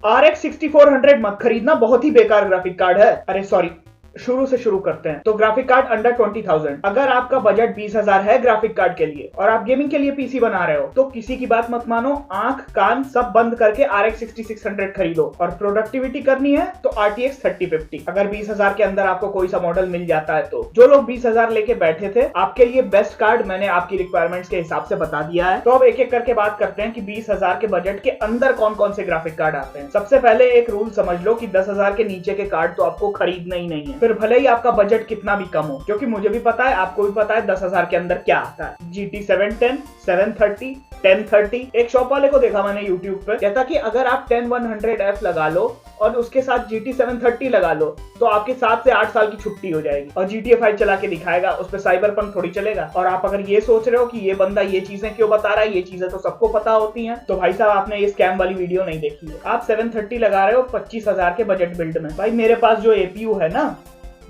RX 6400 मत खरीदना, बहुत ही बेकार ग्राफिक कार्ड है। अरे सॉरी, शुरू से शुरू करते हैं। तो ग्राफिक कार्ड अंडर 20,000, अगर आपका बजट 20,000 है ग्राफिक कार्ड के लिए और आप गेमिंग के लिए पीसी बना रहे हो तो किसी की बात मत मानो, आंख कान सब बंद करके RX 6600 खरीदो। और प्रोडक्टिविटी करनी है तो RTX 3050। अगर 20,000 के अंदर आपको कोई सा मॉडल मिल जाता है तो जो लोग 20,000 लेके बैठे थे, आपके लिए बेस्ट कार्ड मैंने आपकी रिक्वायरमेंट्स के हिसाब से बता दिया है। तो अब एक एक करके बात करते हैं कि 20,000 के बजट के अंदर कौन कौन से ग्राफिक कार्ड आते हैं। सबसे पहले एक रूल समझ लो कि 10,000 के नीचे के कार्ड तो आपको खरीदना ही नहीं है, फिर भले ही आपका बजट कितना भी कम हो, क्योंकि मुझे भी पता है, आपको भी पता है 10,000 के अंदर क्या आता है। GT 710, 730, 1030। एक शॉप वाले को देखा मैंने YouTube पे, कहता कि अगर आप 10100F लगा लो और उसके साथ GT 730 लगा लो तो आपके 7 से 8 साल की छुट्टी हो जाएगी। और GTA 5 चला के दिखाएगा, उस पर साइबरपंक थोड़ी चलेगा। और आप अगर ये सोच रहे हो कि ये बंदा ये चीजें क्यों बता रहा है, ये चीजें तो सबको पता होती हैं, तो भाई साहब आपने ये स्कैम वाली वीडियो नहीं देखी है। आप 730 लगा रहे हो 25,000 के बजट बिल्ड में। भाई मेरे पास जो APU है ना,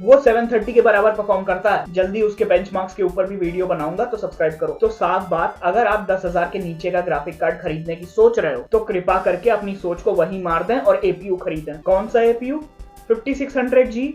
वो 730 के बराबर परफॉर्म करता है। जल्दी उसके बेंचमार्क्स के ऊपर भी वीडियो बनाऊंगा, तो सब्सक्राइब करो। तो साफ बात, अगर आप 10,000 के नीचे का ग्राफिक कार्ड खरीदने की सोच रहे हो तो कृपा करके अपनी सोच को वहीं मार दें और APU खरीदें। कौन सा APU? 5600G।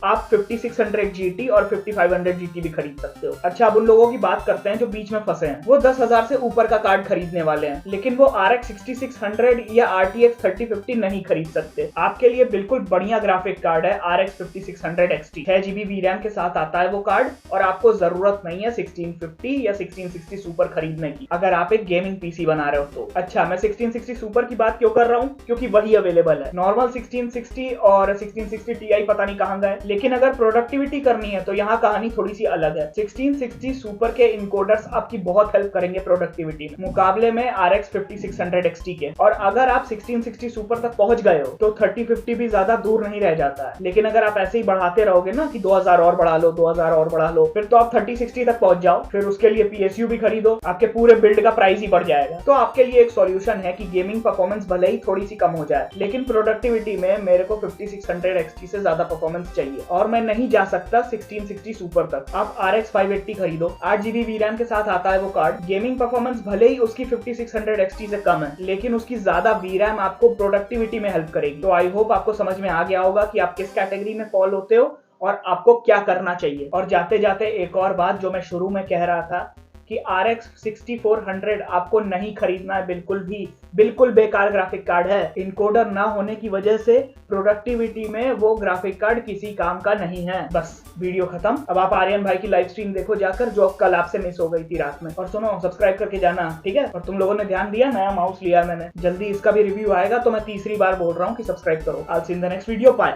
आप 5600 GT और 5500 GT भी खरीद सकते हो। अच्छा, अब उन लोगों की बात करते हैं जो बीच में फंसे हैं। वो 10,000 से ऊपर का कार्ड खरीदने वाले हैं, लेकिन वो RX 6600 या RTX 3050 नहीं खरीद सकते। आपके लिए बिल्कुल बढ़िया ग्राफिक कार्ड है RX 5600 XT। 6GB VRAM के साथ आता है वो कार्ड, और आपको जरूरत नहीं है 1650 या 1660 सुपर खरीदने की अगर आप एक गेमिंग पीसी बना रहे हो तो। अच्छा, मैं 1660 सुपर की बात क्यों कर रहा हूँ? क्योंकि वही अवेलेबल है। नॉर्मल 1660 और 1660 Ti पता नहीं कहां गए। लेकिन अगर प्रोडक्टिविटी करनी है तो यहाँ कहानी थोड़ी सी अलग है। 1660 सुपर के इनकोडर्स आपकी बहुत हेल्प करेंगे प्रोडक्टिविटी में, मुकाबले में RX 5600 XT के। और अगर आप 1660 सुपर तक पहुंच गए हो तो 3050 भी ज्यादा दूर नहीं रह जाता है। लेकिन अगर आप ऐसे ही बढ़ाते रहोगे ना कि 2000 और बढ़ा लो, 2000 और बढ़ा लो, फिर तो आप 3060 तक पहुंच जाओ, फिर उसके लिए PSU भी खरीदो, आपके पूरे बिल्ड का प्राइस ही बढ़ जाएगा। तो आपके लिए एक सॉल्यूशन है कि गेमिंग परफॉर्मेंस भले ही थोड़ी सी कम हो जाए, लेकिन प्रोडक्टिविटी में मेरे को 5600 XT से ज्यादा परफॉर्मेंस चाहिए और मैं नहीं जा सकता 1660 सुपर तक। आप RX 580 खरीदो, 8GB VRAM के साथ आता है वो कार्ड। गेमिंग परफॉर्मेंस भले ही उसकी 5600 XT से कम है, लेकिन उसकी ज्यादा VRAM आपको प्रोडक्टिविटी में हेल्प करेगी। तो आई होप आपको समझ में आ गया होगा कि आप किस कैटेगरी में फॉल होते हो और आपको क्या करना चाहिए। और जाते जाते एक और बात जो मैं शुरू में कह रहा था कि RX 6400 आपको नहीं खरीदना है बिल्कुल भी। बिल्कुल बेकार ग्राफिक कार्ड है। इनकोडर ना होने की वजह से प्रोडक्टिविटी में वो ग्राफिक कार्ड किसी काम का नहीं है। बस वीडियो खत्म। अब आप आर्यन भाई की लाइव स्ट्रीम देखो जाकर, जो कल आपसे मिस हो गई थी रात में। और सुनो, सब्सक्राइब करके जाना, ठीक है? और तुम लोगों ने ध्यान दिया, नया माउस लिया मैंने, जल्दी इसका भी रिव्यू आएगा, तो मैं तीसरी बार बोल रहा हूँ कि सब्सक्राइब करो। I will see in the next video. Bye.